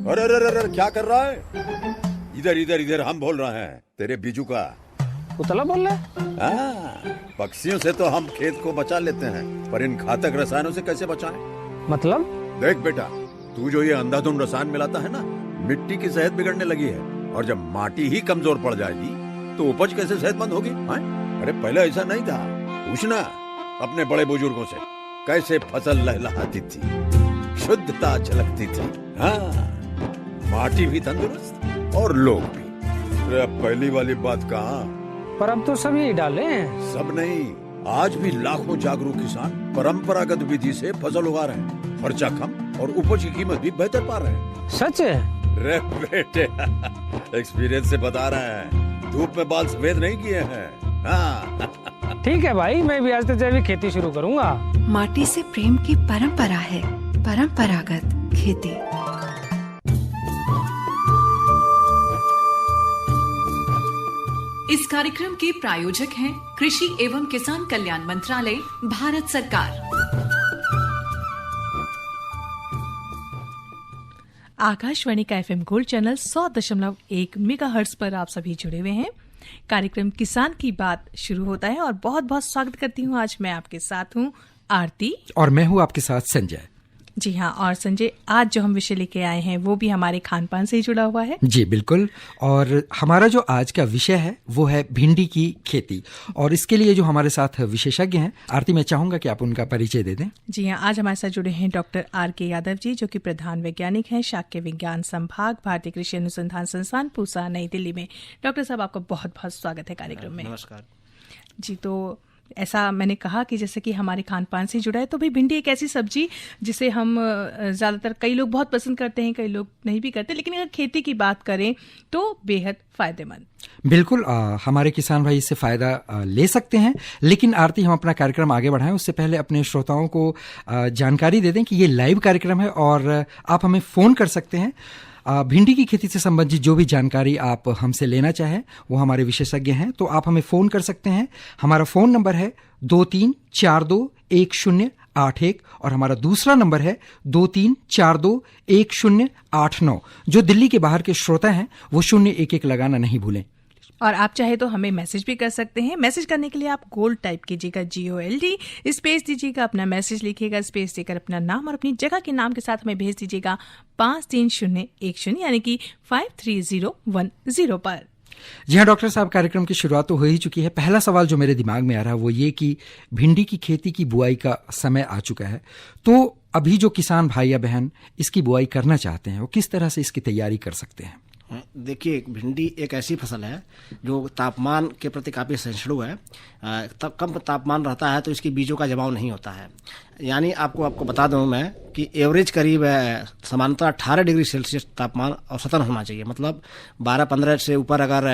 अरे अरे अरे क्या कर रहा है? इधर इधर इधर, हम बोल रहे हैं तेरे बीजू का। उतला बोल रहा है? हाँ, पक्षियों से तो हम खेत को बचा लेते हैं, पर इन घातक रसायनों से कैसे बचाएं? मतलब? देख बेटा, तू जो ये अंधाधुंध रसायन मिलाता है ना, मिट्टी की सेहत बिगड़ने लगी है। और जब माटी ही कमजोर पड़ जाएगी तो उपज कैसे सेहतमंद होगी? अरे पहले ऐसा नहीं था। पूछना अपने बड़े बुजुर्गों से, कैसे फसल लहलहाती थी, शुद्धता झलकती थी। हाँ, माटी भी तंदुरुस्त और लोग भी। अरे पहली वाली बात कहाँ? पर अब तो सब यही डाले हैं। सब नहीं, आज भी लाखों जागरूक किसान परंपरागत विधि से फसल उगा रहे हैं। खर्चा कम और उपज की कीमत भी बेहतर पा रहे हैं। सच है? रे बेटे, एक्सपीरियंस से बता रहे हैं, धूप में बाल सफेद नहीं किए हैं। हाँ। ठीक है भाई, मैं भी आज से जैविक खेती शुरू करूंगा। माटी से प्रेम की परंपरा है, परंपरागत खेती। इस कार्यक्रम के प्रायोजक हैं कृषि एवं किसान कल्याण मंत्रालय, भारत सरकार। आकाशवाणी का FM गोल्ड चैनल 100.1 मेगाहर्ट्ज पर आप सभी जुड़े हुए हैं। कार्यक्रम किसान की बात शुरू होता है और बहुत बहुत स्वागत करती हूँ। आज मैं आपके साथ हूँ आरती, और मैं हूँ आपके साथ संजय। जी हाँ, और संजय, आज जो हम विषय लेके आए हैं वो भी हमारे खान पान से ही जुड़ा हुआ है। जी बिल्कुल, और हमारा जो आज का विषय है वो है भिंडी की खेती। और इसके लिए जो हमारे साथ विशेषज्ञ हैं, आरती, मैं चाहूंगा कि आप उनका परिचय दे दें। जी हाँ, आज हमारे साथ जुड़े हैं डॉक्टर RK यादव जी, जो कि प्रधान वैज्ञानिक हैं शाक्य विज्ञान संभाग, भारतीय कृषि अनुसंधान संस्थान, पूसा, नई दिल्ली में। डॉक्टर साहब, आपका बहुत बहुत स्वागत है कार्यक्रम में। नमस्कार जी। तो ऐसा मैंने कहा कि जैसे कि हमारे खान पान से जुड़ा है, तो भाई भिंडी एक ऐसी सब्जी जिसे हम ज़्यादातर, कई लोग बहुत पसंद करते हैं, कई लोग नहीं भी करते, लेकिन अगर खेती की बात करें तो बेहद फायदेमंद। बिल्कुल, हमारे किसान भाई इससे फ़ायदा ले सकते हैं। लेकिन आरती, हम अपना कार्यक्रम आगे बढ़ाएं उससे पहले अपने श्रोताओं को जानकारी दे दें कि ये लाइव कार्यक्रम है और आप हमें फ़ोन कर सकते हैं। भिंडी की खेती से संबंधित जो भी जानकारी आप हमसे लेना चाहें वो हमारे विशेषज्ञ हैं, तो आप हमें फ़ोन कर सकते हैं। हमारा फ़ोन नंबर है 23421081 और हमारा दूसरा नंबर है 23421089। जो दिल्ली के बाहर के श्रोता हैं वो 011 लगाना नहीं भूलें। और आप चाहे तो हमें मैसेज भी कर सकते हैं। मैसेज करने के लिए आप गोल्ड टाइप कीजिएगा, GOLD, स्पेस दीजिएगा, अपना मैसेज लिखिएगा, स्पेस देकर अपना नाम और अपनी जगह के नाम के साथ हमें भेज दीजिएगा 53010 यानी कि 53010 पर। जी हाँ डॉक्टर साहब, कार्यक्रम की शुरुआत तो हो ही चुकी है। पहला सवाल जो मेरे दिमाग में आ रहा है वो ये कि भिंडी की खेती की बुआई का समय आ चुका है, तो अभी जो किसान भाई या बहन इसकी बुआई करना चाहते हैं वो किस तरह से इसकी तैयारी कर सकते हैं? देखिए, भिंडी एक ऐसी फसल है जो तापमान के प्रति काफ़ी सहिष्णु है। तब कम तापमान रहता है तो इसकी बीजों का जमाव नहीं होता है। यानी आपको बता दूं मैं कि एवरेज करीब सामान्यतः 18 डिग्री सेल्सियस तापमान औसतन होना चाहिए। मतलब 12-15 से ऊपर अगर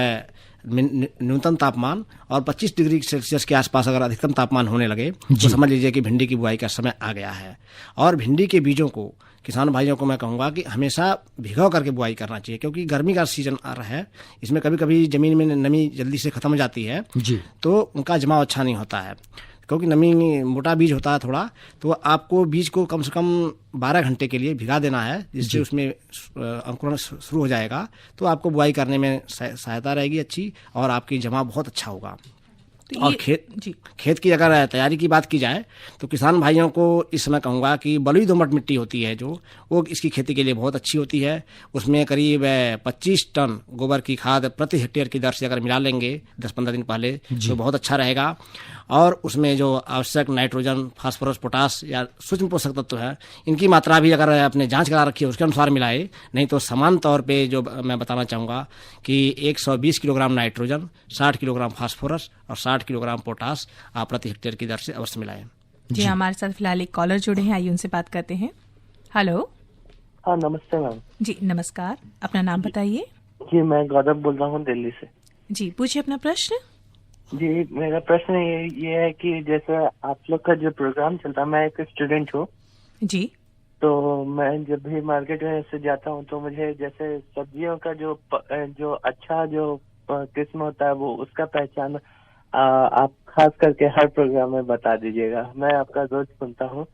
न्यूनतम तापमान और 25 डिग्री सेल्सियस के आसपास अगर अधिकतम तापमान होने लगे तो समझ लीजिए कि भिंडी की बुआई का समय आ गया है। और भिंडी के बीजों को किसान भाइयों को मैं कहूँगा कि हमेशा भिगो करके बुआई करना चाहिए, क्योंकि गर्मी का सीजन आ रहा है। इसमें कभी कभी ज़मीन में नमी जल्दी से ख़त्म हो जाती है जी, तो उनका जमाव अच्छा नहीं होता है, क्योंकि नमी मोटा बीज होता है थोड़ा। तो आपको बीज को कम से कम 12 घंटे के लिए भिगा देना है, जिससे उसमें अंकुरण शुरू हो जाएगा। तो आपको बुआई करने में सहायता रहेगी अच्छी, और आपकी जमाव बहुत अच्छा होगा। और खेत की अगर तैयारी की बात की जाए तो किसान भाइयों को इस समय कहूँगा कि बलुई दोमट मिट्टी होती है जो, वो इसकी खेती के लिए बहुत अच्छी होती है। उसमें करीब 25 टन गोबर की खाद प्रति हेक्टेयर की दर से अगर मिला लेंगे 10-15 दिन पहले तो बहुत अच्छा रहेगा। और उसमें जो आवश्यक नाइट्रोजन, फास्फोरस, पोटास या सूक्ष्म पोषक तत्व है, इनकी मात्रा भी अगर आपने जांच करा रखी है उसके अनुसार मिलाए। नहीं तो समान तौर पे जो मैं बताना चाहूँगा कि 120 किलोग्राम नाइट्रोजन, 60 किलोग्राम फास्फोरस और 60 किलोग्राम पोटास आप प्रति हेक्टेयर की दर से अवश्य मिलाएं। जी, हमारे साथ फिलहाल एक कॉलर जुड़े हैं, आइए उनसे बात करते हैं। हेलो। हाँ, नमस्ते मैम। जी नमस्कार, अपना नाम बताइए। जी, मैं गौरव बोल रहा हूँ दिल्ली से। जी, पूछिए अपना प्रश्न। जी, मेरा प्रश्न ये है कि जैसे आप लोग का जो प्रोग्राम चलता है, मैं एक स्टूडेंट हूँ जी, तो मैं जब भी मार्केट में से जाता हूँ तो मुझे जैसे सब्जियों का जो अच्छा जो किस्म होता है वो उसका पहचान आप खास करके हर प्रोग्राम में बता दीजिएगा। मैं आपका रोज सुनता हूँ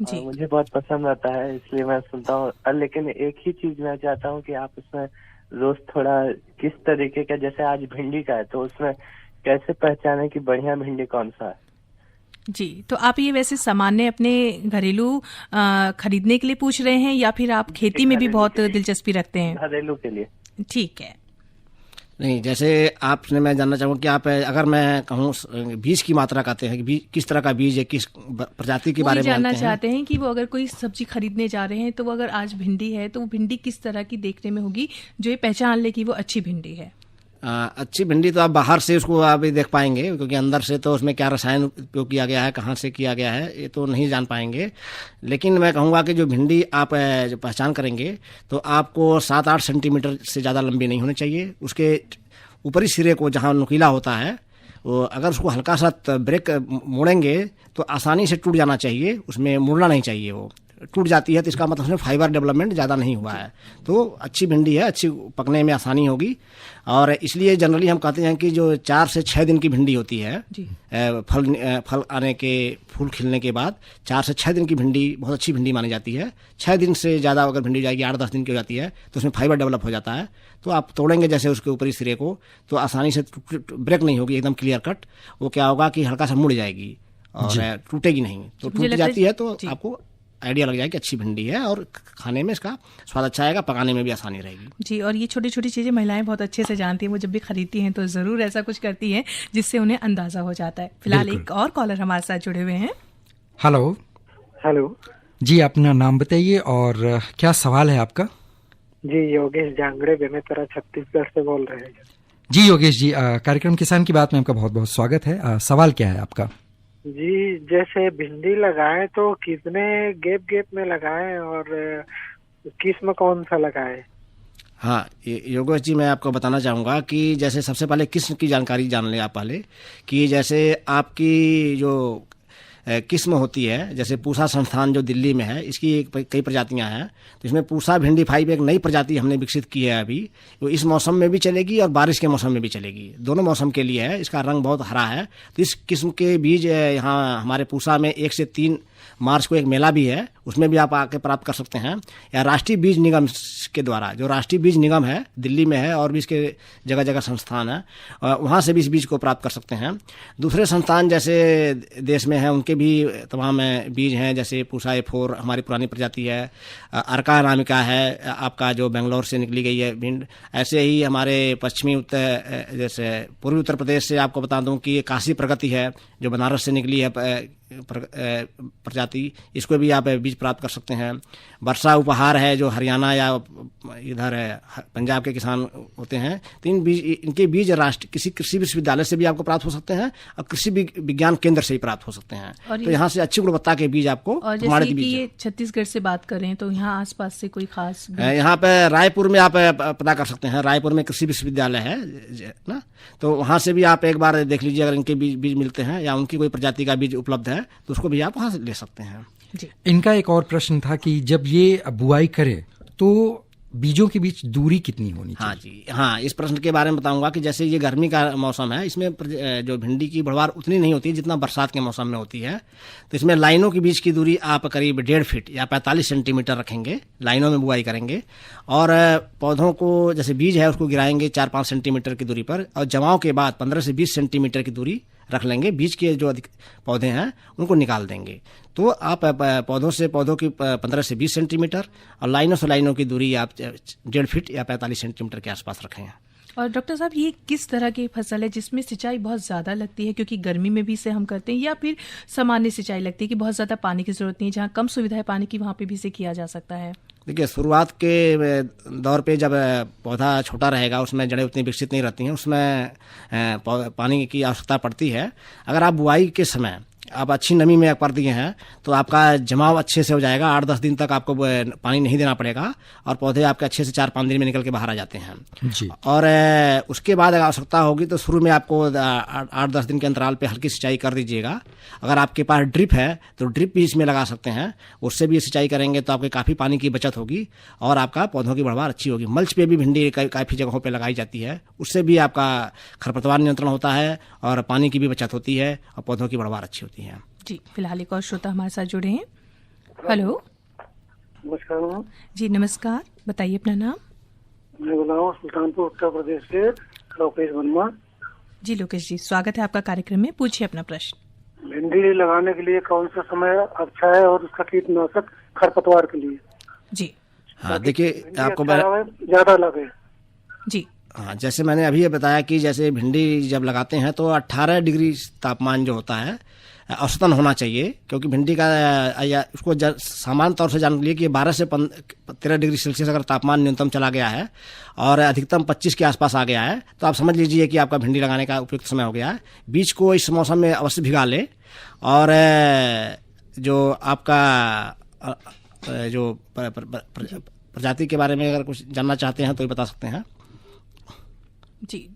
और मुझे बहुत पसंद आता है, इसलिए मैं सुनता हूँ। लेकिन एक ही चीज मैं चाहता हूँ कि आप उसमें रोज थोड़ा किस तरीके का, जैसे आज भिंडी का है तो उसमें कैसे पहचाने कि बढ़िया भिंडी कौन सा है। जी, तो आप ये वैसे सामान्य अपने घरेलू खरीदने के लिए पूछ रहे हैं या फिर आप खेती में भी बहुत दिलचस्पी रखते हैं? घरेलू के लिए। ठीक है। नहीं, जैसे आपने, मैं जानना चाहूँगा कि आप, अगर मैं कहूँ बीज की मात्रा कहते हैं कि किस तरह का बीज है, किस प्रजाति के बारे में जानना चाहते हैं कि वो अगर कोई सब्जी खरीदने जा रहे हैं तो वो अगर आज भिंडी है तो वो भिंडी किस तरह की देखने में होगी जो ये पहचान ले कि वो अच्छी भिंडी है? अच्छी भिंडी तो आप बाहर से उसको आप देख पाएंगे, क्योंकि अंदर से तो उसमें क्या रसायन उपयोग किया गया है, कहाँ से किया गया है, ये तो नहीं जान पाएंगे। लेकिन मैं कहूँगा कि जो भिंडी आप जो पहचान करेंगे तो आपको 7-8 सेंटीमीटर से ज़्यादा लंबी नहीं होनी चाहिए। उसके ऊपरी सिरे को जहाँ नुकीला होता है, वो अगर उसको हल्का सा ब्रेक मोड़ेंगे तो आसानी से टूट जाना चाहिए, उसमें मुड़ना नहीं चाहिए। वो टूट जाती है तो इसका मतलब उसमें फाइबर डेवलपमेंट ज़्यादा नहीं हुआ है, तो अच्छी भिंडी है, अच्छी पकने में आसानी होगी। और इसलिए जनरली हम कहते हैं कि जो 4 से 6 दिन की भिंडी होती है, फल आने के, फूल खिलने के बाद 4 से 6 दिन की भिंडी बहुत अच्छी भिंडी मानी जाती है। 6 दिन से ज़्यादा अगर भिंडी जाएगी, 8-10 दिन की हो जाती है, तो उसमें फाइबर डेवलप हो जाता है। तो आप तोड़ेंगे जैसे उसके ऊपरी सिरे को, तो आसानी से ब्रेक नहीं होगी, एकदम क्लियर कट। वो क्या होगा कि हल्का सा मुड़ जाएगी और टूटेगी नहीं। तो टूट जाती है तो आपको आइडिया लग जाएगा कि अच्छी भिंडी है और खाने में इसका स्वाद अच्छा आएगा, पकाने में भी आसानी रहेगी। जी, और ये छोटी छोटी चीज़ें महिलाएं बहुत अच्छे से जानती हैं, वो जब भी खरीदती हैं तो ज़रूर ऐसा कुछ करती हैं जिससे उन्हें अंदाज़ा हो जाता है। फिलहाल एक और कॉलर हमारे साथ जुड़े हुए हैं। हेलो जी, अपना नाम बताइए और क्या सवाल है आपका? जी, योगेश जांगड़े बेमेतरा छत्तीसगढ़ से बोल रहे हैं। जी योगेश जी, कार्यक्रम किसान की बात में आपका बहुत बहुत स्वागत है। सवाल क्या है आपका? जी, जैसे भिंडी लगाएं तो कितने गैप में लगाएं और किस्म कौन सा लगाएं? हाँ योगेश जी, मैं आपको बताना चाहूँगा कि जैसे सबसे पहले किस्म की जानकारी जान लें आप पहले, कि जैसे आपकी जो किस्म होती है, जैसे पूसा संस्थान जो दिल्ली में है, इसकी कई प्रजातियां हैं। तो इसमें पूसा भिंडी 5 एक नई प्रजाति हमने विकसित की है अभी। तो इस मौसम में भी चलेगी और बारिश के मौसम में भी चलेगी, दोनों मौसम के लिए है। इसका रंग बहुत हरा है। तो इस किस्म के बीज यहाँ हमारे पूसा में 1 से 3 मार्च को एक मेला भी है, उसमें भी आप आके प्राप्त कर सकते हैं, या राष्ट्रीय बीज निगम के द्वारा, जो राष्ट्रीय बीज निगम है दिल्ली में है और भी इसके जगह जगह संस्थान है, वहाँ से भी इस बीज को प्राप्त कर सकते हैं। दूसरे संस्थान जैसे देश में हैं उनके भी तमाम बीज हैं, जैसे पूसा A4 हमारी पुरानी प्रजाति है, अर्का अनामिका है आपका जो बेंगलोर से निकली गई है भिंड। ऐसे ही हमारे पश्चिमी जैसे पूर्वी उत्तर प्रदेश से आपको बता दूं कि काशी प्रगति है जो बनारस से निकली है प्रजाति, इसको भी आप बीज प्राप्त कर सकते हैं। वर्षा उपहार है जो हरियाणा या इधर पंजाब के किसान होते हैं, तो इनके बीज किसी कृषि विश्वविद्यालय से भी आपको प्राप्त हो सकते हैं और कृषि विज्ञान केंद्र से भी प्राप्त हो सकते हैं। तो यहाँ से अच्छी गुणवत्ता के बीज आपको, और जैसे कि ये छत्तीसगढ़ से बात करें तो यहाँ आसपास से कोई खास यहाँ पे रायपुर में आप पता कर सकते हैं, रायपुर में कृषि विश्वविद्यालय है ना, तो वहाँ से भी आप एक बार देख लीजिए, अगर इनके बीज मिलते हैं या उनकी कोई प्रजाति का बीज उपलब्ध है तो उसको भी आप वहाँ से ले सकते हैं। इनका एक और प्रश्न था कि जब ये बुआई करे तो बीजों के बीच दूरी कितनी होनी चाहिए? हाँ जी, हाँ, इस प्रश्न के बारे में बताऊंगा कि जैसे ये गर्मी का मौसम है, इसमें जो भिंडी की बढ़वार उतनी नहीं होती जितना बरसात के मौसम में होती है। तो इसमें लाइनों के बीच की दूरी आप करीब 1.5 फीट या 45 सेंटीमीटर रखेंगे, लाइनों में बुआई करेंगे। और पौधों को जैसे बीज है उसको गिराएंगे 4-5 सेंटीमीटर की दूरी पर, और जमाव के बाद 15 से 20 सेंटीमीटर की दूरी रख लेंगे। बीज के जो अधिक पौधे हैं उनको निकाल देंगे। तो आप पौधों से पौधों की 15 से 20 सेंटीमीटर और लाइनों से लाइनों की दूरी आप 1.5 फीट या 45 सेंटीमीटर के आसपास रखें। और डॉक्टर साहब, ये किस तरह की फसल है जिसमें सिंचाई बहुत ज़्यादा लगती है, क्योंकि गर्मी में भी इसे हम करते हैं, या फिर सामान्य सिंचाई लगती है कि बहुत ज़्यादा पानी की ज़रूरत नहीं है, जहाँ कम सुविधा है पानी की वहाँ पे भी इसे किया जा सकता है? देखिए, शुरुआत के दौर पे जब पौधा छोटा रहेगा, उसमें जड़ें उतनी विकसित नहीं रहती हैं, उसमें पानी की आवश्यकता पड़ती है। अगर आप बुआई के समय आप अच्छी नमी में कर दिए हैं तो आपका जमाव अच्छे से हो जाएगा, 8-10 दिन तक आपको पानी नहीं देना पड़ेगा और पौधे आपके अच्छे से 4-5 दिन में निकल के बाहर आ जाते हैं जी। और उसके बाद अगर आवश्यकता होगी तो शुरू में आपको 8-10 दिन के अंतराल पे हल्की सिंचाई कर दीजिएगा। अगर आपके पास ड्रिप है तो ड्रिप भी इसमें लगा सकते हैं, उससे भी सिंचाई करेंगे तो आपके काफ़ी पानी की बचत होगी और आपका पौधों की बढ़वार अच्छी होगी। मल्च पे भी भिंडी काफ़ी जगहों पर लगाई जाती है, उससे भी आपका खरपतवार नियंत्रण होता है और पानी की भी बचत होती है और पौधों की बढ़वार अच्छी होती है। जी, फिलहाल एक और श्रोता हमारे साथ जुड़े हैं। हेलो। नमस्कार मैम। जी नमस्कार, बताइए अपना नाम। मैं बोल रहा हूँ सुल्तानपुर उत्तर प्रदेश से लोकेश वर्मा। जी लोकेश जी, स्वागत है आपका कार्यक्रम में, पूछिए अपना प्रश्न। भिंडी लगाने के लिए कौन सा समय अच्छा है और उसका कीटनाशक खरपतवार के लिए? जी हाँ देखिए, आपको ज्यादा लगे। जी हाँ, जैसे मैंने अभी ये बताया कि जैसे भिंडी जब लगाते हैं तो 18 डिग्री तापमान जो होता है औसतन होना चाहिए, क्योंकि भिंडी का या उसको सामान्य तौर से जान लीजिए कि 12 से 13 डिग्री सेल्सियस अगर तापमान न्यूनतम चला गया है और अधिकतम 25 के आसपास आ गया है तो आप समझ लीजिए कि आपका भिंडी लगाने का उपयुक्त समय हो गया है। बीज को इस मौसम में अवश्य भिगा ले। और जो आपका जो प्रजाति के बारे में अगर कुछ जानना चाहते हैं तो ये बता सकते हैं। जी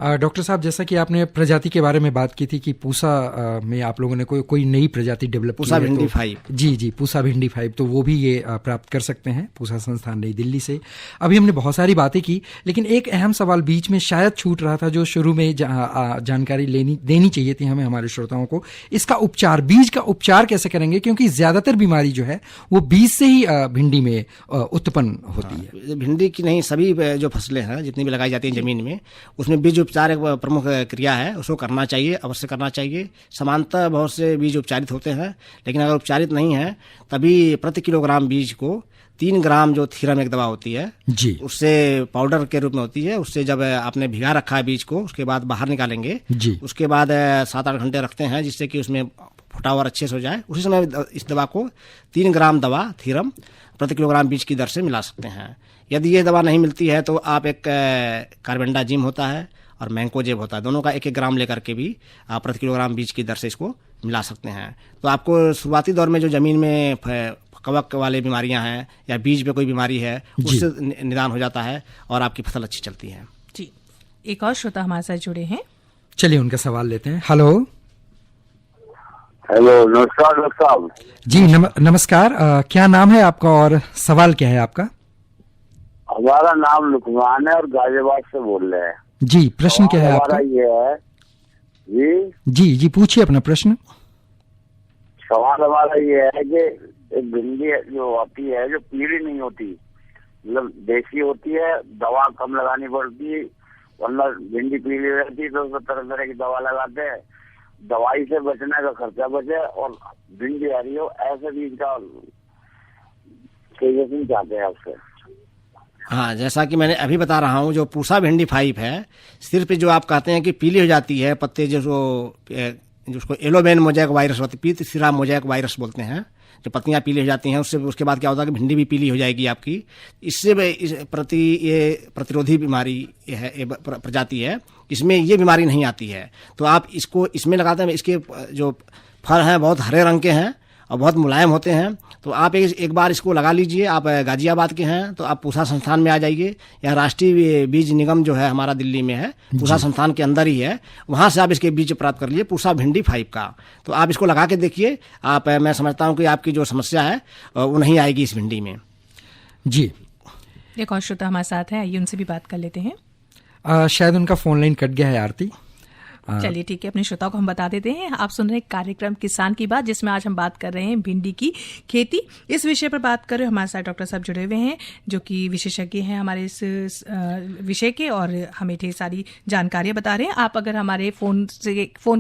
डॉक्टर साहब, जैसा कि आपने प्रजाति के बारे में बात की थी कि पूसा में आप लोगों ने कोई नई प्रजाति डेवलप की है, पूसा भिंडी 5। जी पूसा भिंडी 5, तो वो भी ये प्राप्त कर सकते हैं पूसा संस्थान नई दिल्ली से। अभी हमने बहुत सारी बातें की, लेकिन एक अहम सवाल बीच में शायद छूट रहा था जो शुरू में जानकारी देनी चाहिए थी हमें हमारे श्रोताओं को। इसका उपचार, बीज का उपचार कैसे करेंगे, क्योंकि ज्यादातर बीमारी जो है वो बीज से ही भिंडी में उत्पन्न होती है। भिंडी की नहीं, सभी जो फसलें हैं जितनी भी लगाई जाती हैं जमीन में, उसमें बीज उपचार एक प्रमुख क्रिया है, उसको करना चाहिए, अवश्य करना चाहिए। समानतः बहुत से बीज उपचारित होते हैं, लेकिन अगर उपचारित नहीं है तभी प्रति किलोग्राम बीज को 3 ग्राम जो थीरम एक दवा होती है जी, उससे पाउडर के रूप में होती है, उससे जब आपने भिगा रखा है बीज को उसके बाद बाहर निकालेंगे जी, उसके बाद 7-8 घंटे रखते हैं जिससे कि उसमें फुटावर अच्छे से हो जाए। उसी समय इस दवा को 3 ग्राम दवा थीरम प्रति किलोग्राम बीज की दर से मिला सकते हैं। यदि ये दवा नहीं मिलती है तो आप एक कार्बेंडाजिम होता है और मैंकोजेब होता है, दोनों का 1-1 ग्राम लेकर के भी आप प्रति किलोग्राम बीज की दर से इसको मिला सकते हैं। तो आपको शुरुआती दौर में जो जमीन में कवक वाले बीमारियां हैं या बीज पे कोई बीमारी है उससे निदान हो जाता है और आपकी फसल अच्छी चलती है। जी, एक और श्रोता हमारे साथ जुड़े हैं, चलिए उनका सवाल लेते हैं। हेलो। हेलो, नमस्कार डॉक्टर साहब। जी नमस्कार, क्या नाम है आपका और सवाल क्या है आपका? हमारा नाम लुकमान है और गाजियाबाद से बोल रहे हैं। जी, प्रश्न क्या है आपका? ये है जी पूछिए अपना प्रश्न। सवाल हमारा ये है कि एक भिंडी जो आती है जो पीली नहीं होती, मतलब देसी होती है, दवा कम लगानी पड़ती है, वरना भिंडी पीली रहती है तो उसमें तरह तरह की दवा लगाते हैं, दवाई से बचने का खर्चा बचे और भिंडी आ रही हो, ऐसे बीज का चाहते हैं आपसे। हाँ, जैसा कि मैंने अभी बता रहा हूँ, जो पूसा भिंडी 5 है, सिर्फ जो आप कहते हैं कि पीली हो जाती है पत्ते, जिसको एलोबेन मोजैक वायरस होती है, पीत सिरा मोजैक वायरस बोलते हैं, जो पत्तियां पीली हो जाती हैं उसके बाद क्या होता है कि भिंडी भी पीली हो जाएगी आपकी। इससे ये प्रतिरोधी बीमारी है, प्रजाति है, इसमें ये बीमारी नहीं आती है। तो आप इसको इसमें लगाते हैं, इसके जो फल हैं बहुत हरे रंग के हैं और बहुत मुलायम होते हैं। तो आप एक बार इसको लगा लीजिए। आप गाजियाबाद के हैं तो आप पूसा संस्थान में आ जाइए, या राष्ट्रीय बीज निगम जो है हमारा दिल्ली में है, पूसा संस्थान के अंदर ही है, वहां से आप इसके बीज प्राप्त कर लीजिए, पूसा भिंडी 5 का। तो आप इसको लगा के देखिए, मैं समझता हूँ कि आपकी जो समस्या है वो नहीं आएगी इस भिंडी में। जी, एक और श्रोता हमारे साथ है, आइए उनसे भी बात कर लेते हैं। शायद उनका फोन लाइन कट गया है आरती। चलिए ठीक है, अपने श्रोताओं को हम बता देते हैं। आप सुन रहे हैं कार्यक्रम किसान की बात, जिसमें आज हम बात कर रहे हैं भिंडी की खेती। इस विषय पर बात कर रहे हैं, हमारे साथ डॉक्टर साहब जुड़े हुए हैं जो कि विशेषज्ञ हैं हमारे इस विषय के, और हमें ढेर सारी जानकारियां बता रहे हैं। आप अगर हमारे फोन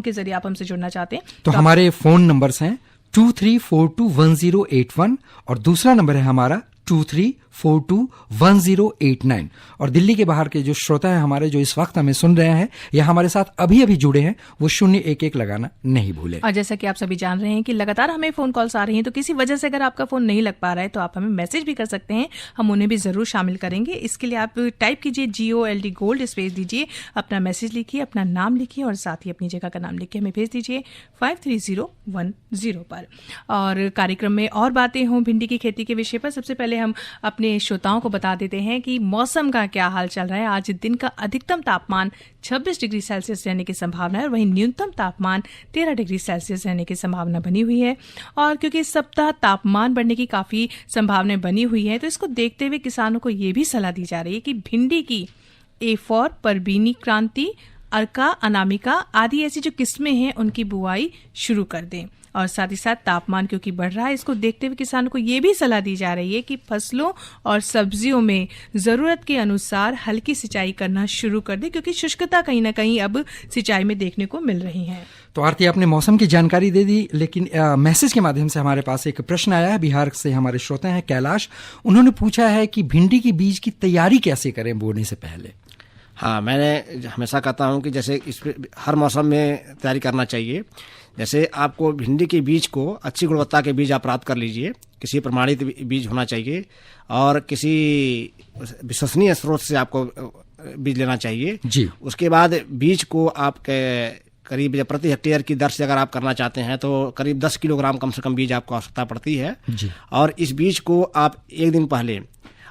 के जरिए आप हमसे जुड़ना चाहते हैं तो हमारे फोन नंबर्स हैं 23421081 और दूसरा नंबर है हमारा 23421089। और दिल्ली के बाहर के जो श्रोता हैं हमारे, जो इस वक्त हमें सुन रहे हैं या हमारे साथ अभी जुड़े हैं, वो 011 लगाना नहीं भूलें। और जैसा कि आप सभी जान रहे हैं कि लगातार हमें फोन कॉल्स आ रही हैं, तो किसी वजह से अगर आपका फोन नहीं लग पा रहा है तो आप हमें मैसेज भी कर सकते हैं, हम उन्हें भी जरूर शामिल करेंगे। इसके लिए आप टाइप कीजिए GOLD गोल्ड, स्पेस दीजिए, अपना मैसेज लिखिए, अपना नाम लिखिए और साथ ही अपनी जगह का नाम लिख के हमें भेज दीजिए 53010 पर। और कार्यक्रम में और बातें हों भिंडी की खेती के विषय पर, सबसे पहले हम अपने श्रोताओं को बता देते हैं कि मौसम का क्या हाल चल रहा है। आज दिन का अधिकतम तापमान 26 डिग्री सेल्सियस रहने की संभावना है और वहीं न्यूनतम तापमान 13 डिग्री सेल्सियस रहने की संभावना बनी हुई है। और क्योंकि इस सप्ताह तापमान बढ़ने की काफी संभावनाएं बनी हुई है, तो इसको देखते हुए किसानों को ये भी सलाह दी जा रही है कि भिंडी की A4, परबीनी क्रांति, अर्का, अनामिका आदि ऐसी जो किस्में हैं उनकी बुआई शुरू कर दें। और साथ ही साथ तापमान क्योंकि बढ़ रहा है, इसको देखते हुए किसानों को ये भी सलाह दी जा रही है कि फसलों और सब्जियों में ज़रूरत के अनुसार हल्की सिंचाई करना शुरू कर दे, क्योंकि शुष्कता कहीं ना कहीं अब सिंचाई में देखने को मिल रही है। तो आरती, आपने मौसम की जानकारी दे दी, लेकिन मैसेज के माध्यम से हमारे पास एक प्रश्न आया है। बिहार से हमारे श्रोता हैं कैलाश, उन्होंने पूछा है कि भिंडी की बीज की तैयारी कैसे करें बोने से पहले। हाँ, मैंने हमेशा कहता हूँ कि जैसे इस पे हर मौसम में तैयारी करना चाहिए। जैसे आपको भिंडी के बीज को अच्छी गुणवत्ता के बीज आप प्राप्त कर लीजिए, किसी प्रमाणित बीज होना चाहिए और किसी विश्वसनीय स्रोत से आपको बीज लेना चाहिए जी। उसके बाद बीज को आप करीब प्रति हेक्टेयर की दर से अगर आप करना चाहते हैं तो करीब 10 किलोग्राम कम से कम बीज आपको आवश्यकता पड़ती है जी। और इस बीज को आप एक दिन पहले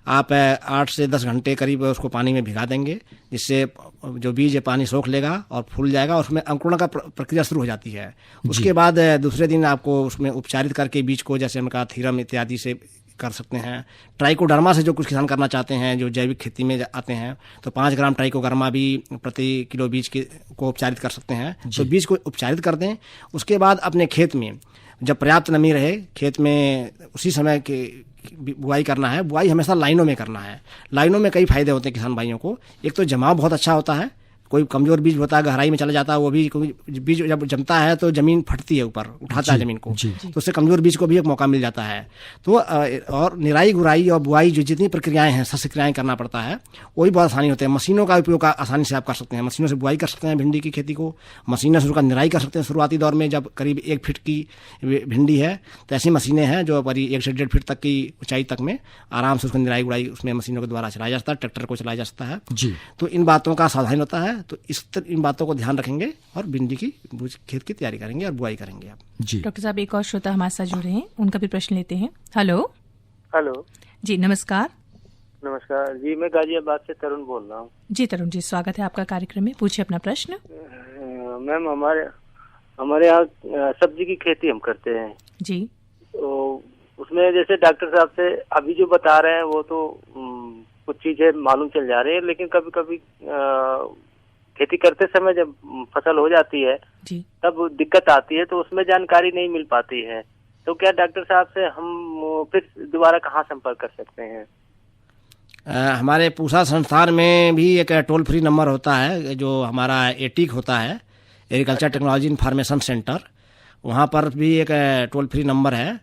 आप 8 से 10 घंटे करीब उसको पानी में भिगा देंगे, जिससे जो बीज है पानी सोख लेगा और फूल जाएगा और उसमें अंकुरण का प्रक्रिया शुरू हो जाती है। उसके बाद दूसरे दिन आपको उसमें उपचारित करके बीज को, जैसे हमने कहा, थीरम इत्यादि से कर सकते हैं। ट्राइकोडर्मा से जो कुछ किसान करना चाहते हैं, जो जैविक खेती में आते हैं, तो 5 ग्राम ट्राइकोडर्मा भी प्रति किलो बीज को उपचारित कर सकते हैं। तो बीज को उपचारित कर दें। उसके बाद अपने खेत में जब पर्याप्त नमी रहे, खेत में उसी समय के बुआई करना है। बुआई हमेशा लाइनों में करना है। लाइनों में कई फायदे होते हैं किसान भाइयों को। एक तो जमाव बहुत अच्छा होता है, कोई कमजोर बीज होता है गहराई में चला जाता है, वो भी बीज जब जमता है तो जमीन फटती है, ऊपर उठाता है जमीन को, तो उससे कमजोर बीज को भी एक मौका मिल जाता है। तो और निराई गुराई और बुआई जो जितनी प्रक्रियाएं हैं, शस्य क्रियाएं करना पड़ता है, वो भी बहुत आसानी होते हैं। मशीनों का उपयोग आसानी से आप कर सकते हैं। मशीनों से बुआई कर सकते हैं भिंडी की खेती को, मशीनों से उसका निराई कर सकते हैं। शुरुआती दौर में जब करीब 1 फीट की भिंडी है तो ऐसी मशीनें हैं जो करीब 1 से 1.5 फीट तक की ऊंचाई तक में आराम से उसको निराई गुराई उसमें मशीनों के द्वारा चलाया जाता है, ट्रैक्टर को चलाया जा सकता है जी। तो इन बातों का सावधान होता है। तो इन बातों को ध्यान रखेंगे और भिंडी की खेत की तैयारी करेंगे और बुआई करेंगे आप जी। डॉक्टर साहब, एक और श्रोता हमारे साथ जुड़े हैं, उनका भी प्रश्न लेते हैं। हेलो जी, नमस्कार। नमस्कार जी, मैं गाजियाबाद से तरुण बोल रहा हूँ। जी तरुण जी, स्वागत है आपका कार्यक्रम में, पूछिए अपना प्रश्न। मैम, हमारे यहाँ सब्जी की खेती हम करते हैं जी। तो उसमें जैसे डॉक्टर साहब से अभी जो बता रहे हैं वो तो कुछ चीजें मालूम चल जा रही है, लेकिन कभी कभी खेती करते समय जब फसल हो जाती है जी, तब दिक्कत आती है, तो उसमें जानकारी नहीं मिल पाती है। तो क्या डॉक्टर साहब से हम फिर दोबारा कहाँ संपर्क कर सकते हैं? हमारे पूसा संस्थान में भी एक टोल फ्री नंबर होता है जो हमारा एटिक होता है, एग्रीकल्चर टेक्नोलॉजी इन्फॉर्मेशन सेंटर। वहाँ पर भी एक टोल फ्री नंबर है,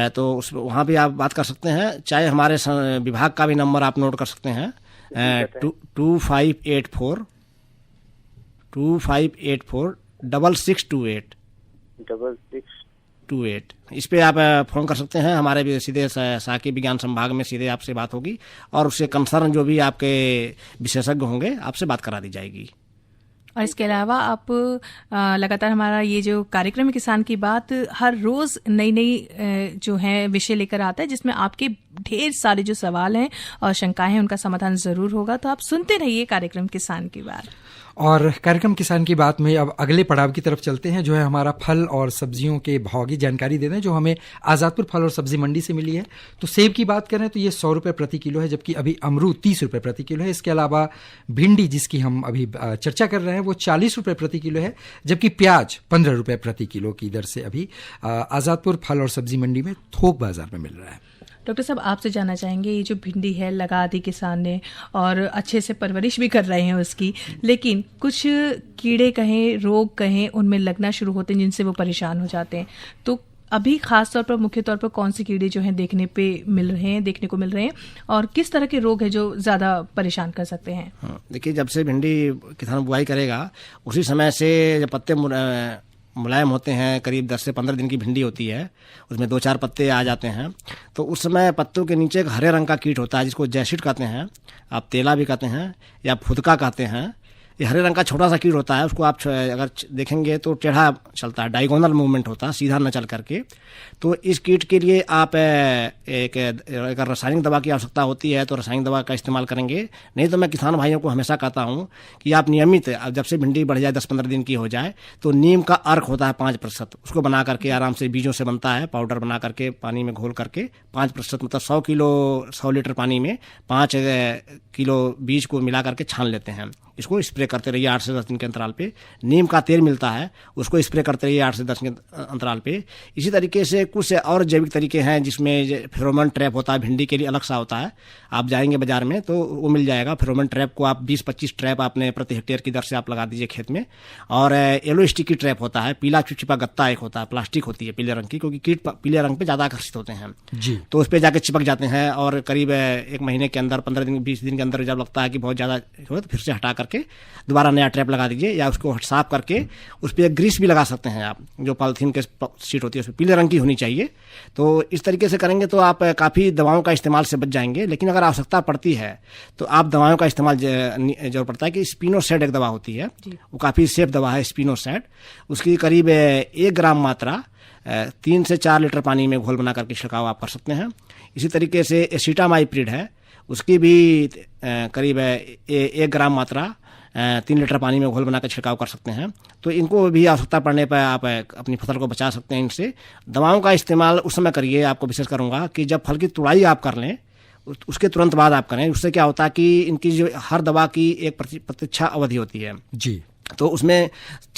तो उस वहाँ भी आप बात कर सकते हैं। चाहे हमारे विभाग का भी नंबर आप नोट कर सकते हैं, 2584 6628 6628। इस पे आप फोन कर सकते हैं। हमारे भी सीधे साकी विज्ञान संभाग में सीधे आपसे बात होगी और उससे कंसर्न जो भी आपके विशेषज्ञ होंगे आपसे बात करा दी जाएगी। और इसके अलावा आप लगातार हमारा ये जो कार्यक्रम है किसान की बात, हर रोज नई नई जो है विषय लेकर आता है, जिसमें आपके ढेर सारे जो सवाल हैं और शंकाएं हैं उनका समाधान जरूर होगा। तो आप सुनते रहिए कार्यक्रम किसान की बात। और कार्यक्रम किसान की बात में अब अगले पड़ाव की तरफ चलते हैं, जो है हमारा फल और सब्जियों के भाव की जानकारी देते हैं, जो हमें आज़ादपुर फल और सब्जी मंडी से मिली है। तो सेब की बात करें तो ये 100 रुपये प्रति किलो है, जबकि अभी अमरूद 30 रुपये प्रति किलो है। इसके अलावा भिंडी, जिसकी हम अभी चर्चा कर रहे हैं, वो 40 रुपये प्रति किलो है, जबकि प्याज 15 रुपये प्रति किलो की दर से अभी आज़ादपुर फल और सब्जी मंडी में थोक बाजार में मिल रहा है। डॉक्टर साहब, आपसे जानना चाहेंगे, ये जो भिंडी है लगा दी किसान ने और अच्छे से परवरिश भी कर रहे हैं उसकी, लेकिन कुछ कीड़े कहें, रोग कहें, उनमें लगना शुरू होते हैं जिनसे वो परेशान हो जाते हैं। तो अभी खास तौर पर, मुख्य तौर पर कौन से कीड़े जो हैं देखने को मिल रहे हैं और किस तरह के रोग है जो ज़्यादा परेशान कर सकते हैं? देखिए, जब से भिंडी किसान बुआई करेगा उसी समय से जब पत्ते मुलायम होते हैं, करीब 10 से 15 दिन की भिंडी होती है, उसमें 2-4 पत्ते आ जाते हैं, तो उस समय पत्तों के नीचे एक हरे रंग का कीट होता है जिसको जैसिड कहते हैं, आप तेला भी कहते हैं या फुदका कहते हैं। ये हरे रंग का छोटा सा कीट होता है, उसको आप अगर देखेंगे तो टेढ़ा चलता है, डायगोनल मूवमेंट होता है, सीधा न चल करके। तो इस कीट के लिए आप एक रासायनिक दवा की आवश्यकता होती है तो रासायनिक दवा का इस्तेमाल करेंगे। नहीं तो मैं किसान भाइयों को हमेशा कहता हूँ कि आप नियमित, जब से भिंडी बढ़ जाए 10-15 दिन की हो जाए, तो नीम का अर्क होता है 5%, उसको बना करके आराम से बीजों से बनता है, पाउडर बना करके पानी में घोल करके 5%, मतलब 100 लीटर पानी में 5 किलो बीज को मिला करके छान लेते हैं। इसको स्प्रे करते रहिए 8 से 10 दिन के अंतराल पे। नीम का तेल मिलता है, उसको स्प्रे करते रहिए 8 से 10 के अंतराल पे। इसी तरीके से कुछ और जैविक तरीके हैं जिसमें फेरोमोन ट्रैप होता है, भिंडी के लिए अलग सा होता है। आप जाएंगे बाजार में तो वो मिल जाएगा। फेरोमोन ट्रैप को आप 20-25 ट्रैप आपने प्रति हेक्टेयर की दर से आप लगा दीजिए खेत में। और येलो स्टिकी ट्रैप होता है, पीला चिपचिपा गत्ता एक होता है, प्लास्टिक होती है पीले रंग की, क्योंकि कीट पीले रंग पे ज्यादा आकर्षित होते हैं जी। तो उस पे जाके चिपक जाते हैं और करीब 1 महीने के अंदर 15 दिन 20 दिन के अंदर जब लगता है कि बहुत ज्यादा हो तो फिर से हटा करके दोबारा नया ट्रैप लगा दीजिए, या उसको साफ करके उस पर ग्रीस भी लगा सकते हैं आप, जो पॉलिथीन के शीट होती है उसमें पीले रंग की होनी चाहिए। तो इस तरीके से करेंगे तो आप काफी दवाओं का इस्तेमाल से बच जाएंगे। लेकिन अगर आवश्यकता पड़ती है तो आप दवाओं का इस्तेमाल जरूर पड़ता है कि स्पिनोसैड एक दवा होती है, वो काफी सेफ दवा है स्पिनोसैड। उसकी करीब 1 ग्राम मात्रा 3 से 4 लीटर पानी में घोल बना करके छिड़काव आप कर सकते हैं। इसी तरीके से एसिटामाइप्रिड है, उसकी भी करीब 1 ग्राम मात्रा 3 लीटर पानी में घोल बनाकर छिड़काव कर सकते हैं। तो इनको भी आवश्यकता पड़ने पर आप अपनी फसल को बचा सकते हैं इनसे। दवाओं का इस्तेमाल उस समय करिए, आपको विशेष करूंगा कि जब फल की तुड़ाई आप कर लें उसके तुरंत बाद आप करें। उससे क्या होता है कि इनकी जो हर दवा की एक प्रतीक्षा अवधि होती है जी, तो उसमें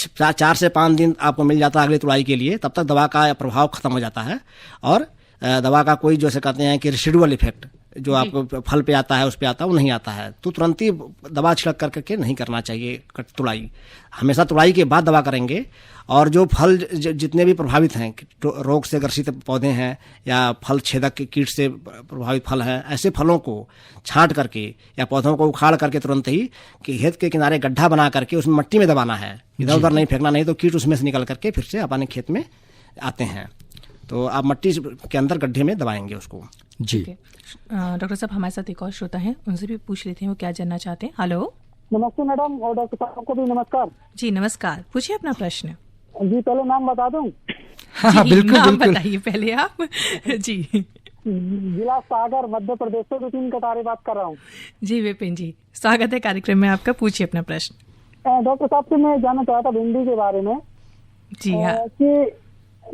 4 से 5 दिन आपको मिल जाता है अगली तुड़ाई के लिए, तब तक दवा का प्रभाव खत्म हो जाता है और दवा का कोई जैसे कहते हैं कि रेसिडुअल इफेक्ट जो आपको फल पे आता है उस पे आता है वो नहीं आता है। तो तुरंत ही दवा छिड़क करके नहीं करना चाहिए तुड़ाई, हमेशा तुड़ाई के बाद दवा करेंगे। और जो फल जितने भी प्रभावित हैं, रोग से ग्रसित पौधे हैं या फल छेदक के कीट से प्रभावित फल हैं, ऐसे फलों को छांट करके या पौधों को उखाड़ करके तुरंत ही खेत के किनारे गड्ढा बना करके उसमें मट्टी में दबाना है, इधर उधर नहीं फेंकना, नहीं तो कीट उसमें से निकल करके फिर से अपने खेत में आते हैं। तो आप मट्टी के अंदर गड्ढे में दबाएंगे उसको जी। डॉक्टर साहब हमारे साथ एक और श्रोता हैं, उनसे भी पूछ लेते हैं वो क्या जानना चाहते हैं। हेलो, नमस्ते मैडम, और डॉक्टर साहब को भी नमस्कार। जी नमस्कार, पूछिए अपना प्रश्न। जी पहले नाम बता दूं? हाँ, बिल्कुल नाम बिल्कुल बताइए पहले आप। जी जिला सागर मध्य प्रदेश से विपिन कटारे बात कर रहा हूँ। जी विपिन जी, स्वागत है कार्यक्रम में आपका, पूछिए अपना प्रश्न। डॉक्टर साहब से मैं जानना चाह रहा था भिंडी के बारे में। जी हाँ, कि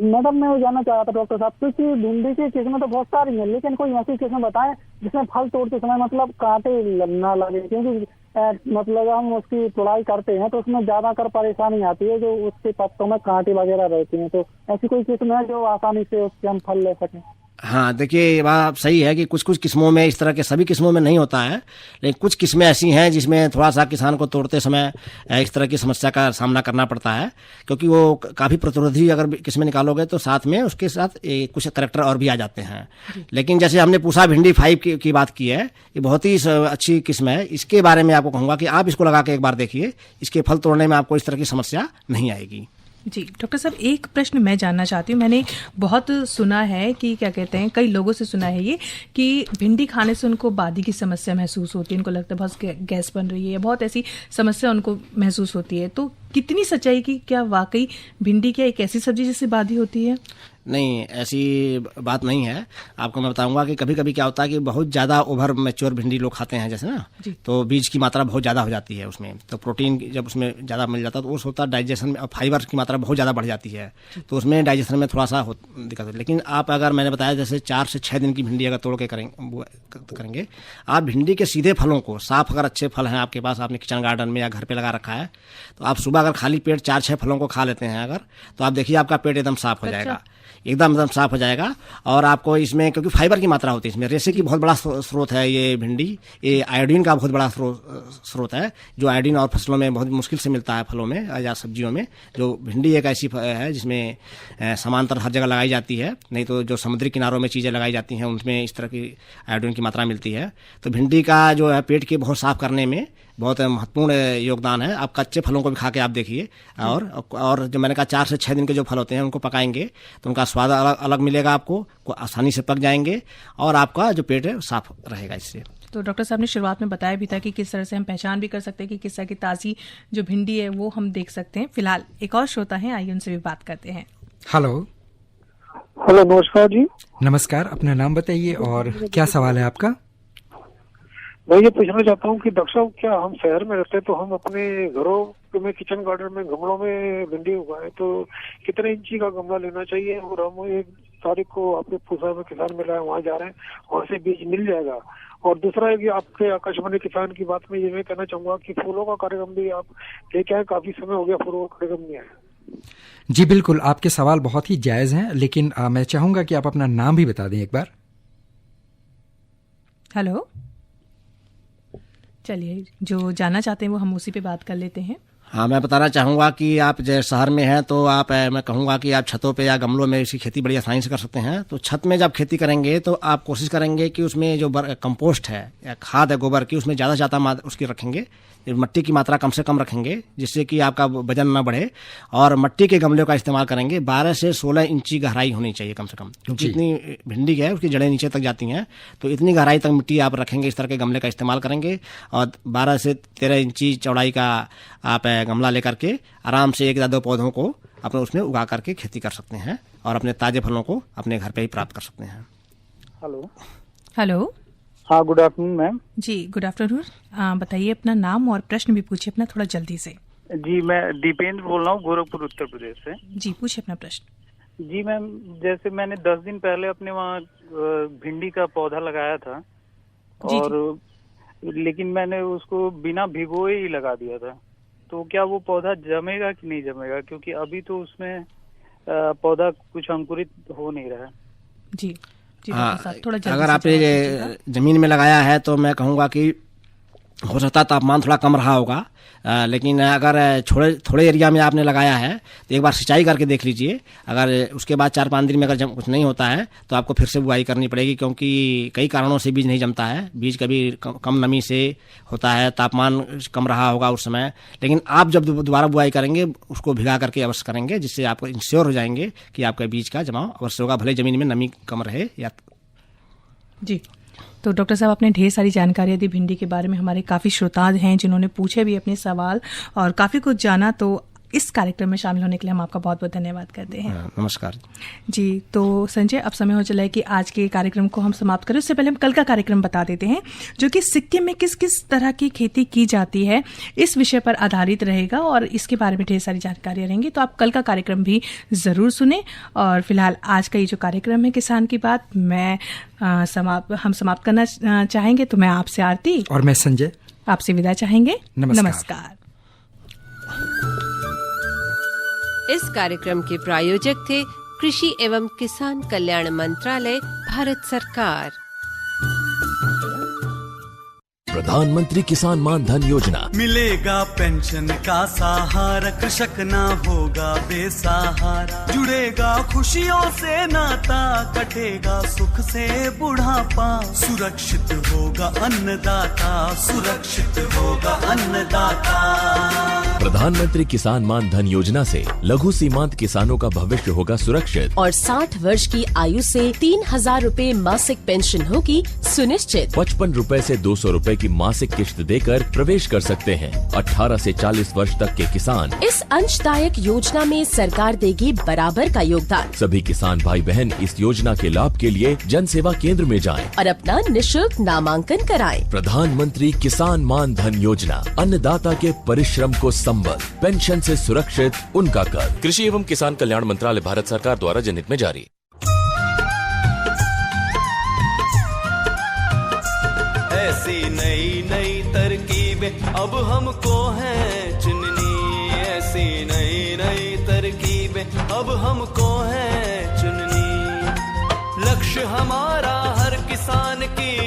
मैडम मैं वो जानना चाह रहा था डॉक्टर साहब से कि भिंडी की किस्में तो बहुत सारी हैं, लेकिन कोई ऐसी किस्म बताएं जिसमें फल तोड़ते समय मतलब कांटे ना लगे, क्योंकि मतलब हम उसकी तुड़ाई करते हैं तो उसमें ज्यादा कर परेशानी आती है, जो उसके पत्तों में कांटे वगैरह रहते हैं। तो ऐसी कोई किस्म है जो आसानी से उससे हम फल ले सकें? हाँ, देखिए ये बात सही है कि कुछ कुछ किस्मों में इस तरह के, सभी किस्मों में नहीं होता है, लेकिन कुछ किस्में ऐसी हैं जिसमें थोड़ा सा किसान को तोड़ते समय इस तरह की समस्या का सामना करना पड़ता है, क्योंकि वो काफ़ी प्रतिरोधी अगर किस्में निकालोगे तो साथ में उसके साथ कुछ करैक्टर और भी आ जाते हैं। लेकिन जैसे हमने पूछा भिंडी 5 की बात की है, ये बहुत ही अच्छी किस्म है। इसके बारे में आपको कहूँगा कि आप इसको लगा के एक बार देखिए, इसके फल तोड़ने में आपको इस तरह की समस्या नहीं आएगी। जी डॉक्टर साहब, एक प्रश्न मैं जानना चाहती हूँ। मैंने बहुत सुना है कि क्या कहते हैं, कई लोगों से सुना है ये कि भिंडी खाने से उनको बादी की समस्या महसूस होती है, उनको लगता है बहुत गैस बन रही है, बहुत ऐसी समस्या उनको महसूस होती है। तो कितनी सच्चाई की, क्या वाकई भिंडी क्या एक ऐसी सब्जी जिससे बादी होती है? नहीं, ऐसी बात नहीं है। आपको मैं बताऊंगा कि कभी कभी क्या होता है कि बहुत ज़्यादा ओवर मैच्योर भिंडी लोग खाते हैं जैसे ना, तो बीज की मात्रा बहुत ज़्यादा हो जाती है उसमें, तो प्रोटीन जब उसमें ज़्यादा मिल जाता है तो उस होता है डाइजेशन में, और फाइबर की मात्रा बहुत ज़्यादा बढ़ जाती है, तो उसमें डाइजेशन में थोड़ा सा दिक्कत है। लेकिन आप अगर मैंने बताया जैसे 4 से 6 दिन की भिंडी अगर तोड़ के करेंगे आप भिंडी के सीधे फलों को, साफ अगर अच्छे फल हैं आपके पास, आपने किचन गार्डन में या घर पे लगा रखा है, तो आप सुबह अगर खाली पेट 4-6 फलों को खा लेते हैं अगर, तो आप देखिए आपका पेट एकदम साफ हो जाएगा, एकदम साफ हो जाएगा। और आपको इसमें क्योंकि फाइबर की मात्रा होती है, इसमें रेशे की बहुत बड़ा स्रोत है ये भिंडी, ये आयोडीन का बहुत बड़ा स्रोत है, जो आयोडीन और फसलों में बहुत मुश्किल से मिलता है, फलों में या सब्जियों में। जो भिंडी एक ऐसी है जिसमें समांतर हर जगह लगाई जाती है, नहीं तो जो समुद्री किनारों में चीज़ें लगाई जाती हैं उनमें इस तरह की आयोडीन की मात्रा मिलती है। तो भिंडी का जो है पेट के बहुत साफ करने में बहुत महत्वपूर्ण योगदान है। आप कच्चे फलों को भी खा के आप देखिए, और जो मैंने कहा 4 से 6 दिन के जो फल होते हैं उनको पकाएंगे तो उनका स्वाद अलग मिलेगा, आपको आसानी से पक जाएंगे और आपका जो पेट है साफ रहेगा इससे। तो डॉक्टर साहब ने शुरुआत में बताया भी था कि किस तरह से हम पहचान भी कर सकते हैं कि किस तरह की ताज़ी जो भिंडी है वो हम देख सकते हैं। फिलहाल एक और श्रोता है, आइए उनसे भी बात करते हैं। हेलो, नमस्कार जी। नमस्कार, अपना नाम बताइए और क्या सवाल है आपका? मैं ये पूछना चाहता हूँ कि डॉक्टर साहब, क्या हम शहर में रहते हैं तो हम अपने घरों में किचन गार्डन में गमलों में भिंडी उगाए तो कितने इंची का गमला लेना चाहिए, और हम एक तारीख को आपके फूसा में किसान मेला है, वहाँ जा रहे हैं, वहाँ से बीज मिल जाएगा। और दूसरा है कि आपके आकाशवाणी किसान की बात में ये मैं कहना चाहूंगा कि फूलों का कार्यक्रम भी आप लेके आए, काफी समय हो गया फूलों का कार्यक्रम नहीं आया। जी बिल्कुल, आपके सवाल बहुत ही जायज़ हैं, लेकिन मैं चाहूंगा कि आप अपना नाम भी बता दें एक बार। हेलो, चलिए जो जानना चाहते हैं वो हम उसी पे बात कर लेते हैं। हाँ, मैं बताना चाहूँगा कि आप जो शहर में हैं तो आप मैं कहूँगा कि आप छतों पे या गमलों में इसकी खेती बड़ी आसानी से कर सकते हैं। तो छत में जब खेती करेंगे तो आप कोशिश करेंगे कि उसमें जो कंपोस्ट है या खाद है गोबर की, उसमें ज़्यादा से ज़्यादा उसकी रखेंगे, मट्टी की मात्रा कम से कम रखेंगे, जिससे कि आपका वजन ना बढ़े। और मट्टी के गमलों का इस्तेमाल करेंगे। 12 से 16 इंची गहराई होनी चाहिए कम से कम, क्योंकि इतनी भिंडी है उसकी जड़ें नीचे तक जाती हैं, तो इतनी गहराई तक मिट्टी आप रखेंगे, इस तरह के गमले का इस्तेमाल करेंगे। और 12 से 13 इंची चौड़ाई का आप गमला लेकर के आराम से 1 या 2 पौधों को अपने उसमें उगा करके खेती कर सकते हैं और अपने ताजे फलों को अपने घर पे ही प्राप्त कर सकते हैं। हेलो। हाँ, गुड आफ्टरनून मैम। जी गुड आफ्टरनून। बताइए अपना नाम और प्रश्न भी पूछिए अपना थोड़ा जल्दी से। जी, मैं दीपेंद्र बोल रहा हूँ, गोरखपुर उत्तर प्रदेश से। जी पूछिए अपना प्रश्न। जी मैम, जैसे मैंने 10 दिन पहले अपने वहाँ भिंडी का पौधा लगाया था, और लेकिन मैंने उसको बिना भिगोए ही लगा दिया था, तो क्या वो पौधा जमेगा कि नहीं जमेगा? क्योंकि अभी तो उसमें पौधा कुछ अंकुरित हो नहीं रहा है। जी थोड़ा अगर आपने जमीन में लगाया है तो मैं कहूँगा कि हो सकता है तापमान थोड़ा कम रहा होगा, लेकिन अगर थोड़े एरिया में आपने लगाया है तो एक बार सिंचाई करके देख लीजिए। अगर उसके बाद 4-5 दिन में अगर कुछ नहीं होता है तो आपको फिर से बुआई करनी पड़ेगी, क्योंकि कई कारणों से बीज नहीं जमता है। बीज कभी कम नमी से होता है, तापमान कम रहा होगा उस समय। लेकिन आप जब दोबारा बुआई करेंगे उसको भिगा करके अवश्य करेंगे, जिससे आप इंश्योर हो जाएंगे कि आपका बीज का जमाव अवश्य होगा, भले जमीन में नमी कम रहे या। जी, तो डॉक्टर साहब आपने ढेर सारी जानकारी दी भिंडी के बारे में। हमारे काफ़ी श्रोता हैं जिन्होंने पूछे भी अपने सवाल और काफ़ी कुछ जाना, तो इस कार्यक्रम में शामिल होने के लिए हम आपका बहुत बहुत धन्यवाद करते हैं। नमस्कार जी। तो संजय, अब समय हो चला है कि आज के कार्यक्रम को हम समाप्त करें। उससे पहले हम कल का कार्यक्रम बता देते हैं, जो कि सिक्किम में किस किस तरह की खेती की जाती है इस विषय पर आधारित रहेगा और इसके बारे में ढेर सारी जानकारियाँ रहेंगी। तो आप कल का कार्यक्रम भी ज़रूर सुने। और फिलहाल आज का ये जो कार्यक्रम है किसान की बात, हम समाप्त करना चाहेंगे। तो मैं आपसे आरती और मैं संजय आपसे विदा चाहेंगे। नमस्कार। इस कार्यक्रम के प्रायोजक थे कृषि एवं किसान कल्याण मंत्रालय, भारत सरकार। प्रधानमंत्री किसान मान धन योजना। मिलेगा पेंशन का सहारा, कृषक ना होगा बेसहारा। जुड़ेगा खुशियों से नाता, कटेगा सुख से बुढ़ापा। सुरक्षित होगा अन्नदाता, सुरक्षित होगा अन्नदाता। प्रधानमंत्री किसान मान धन योजना से लघु सीमांत किसानों का भविष्य होगा सुरक्षित और 60 वर्ष की आयु से 3000 रूपए मासिक पेंशन होगी सुनिश्चित। 55 रूपए से 200 रूपए की मासिक किश्त देकर प्रवेश कर सकते हैं। 18 से 40 वर्ष तक के किसान इस अंशदायक योजना में सरकार देगी बराबर का योगदान। सभी किसान भाई बहन इस योजना के लाभ के लिए जन सेवा केंद्र में जाएं और अपना निःशुल्क नामांकन कराएं। प्रधानमंत्री किसान मान धन योजना, अन्नदाता के परिश्रम को संबल, पेंशन से सुरक्षित उनका कर। कृषि एवं किसान कल्याण मंत्रालय, भारत सरकार द्वारा जनहित में जारी। ऐसी नई नई तरकीबें अब हमको हैं चुननी, ऐसी नई नई तरकीबें अब हमको हैं चुननी। लक्ष्य हमारा हर किसान की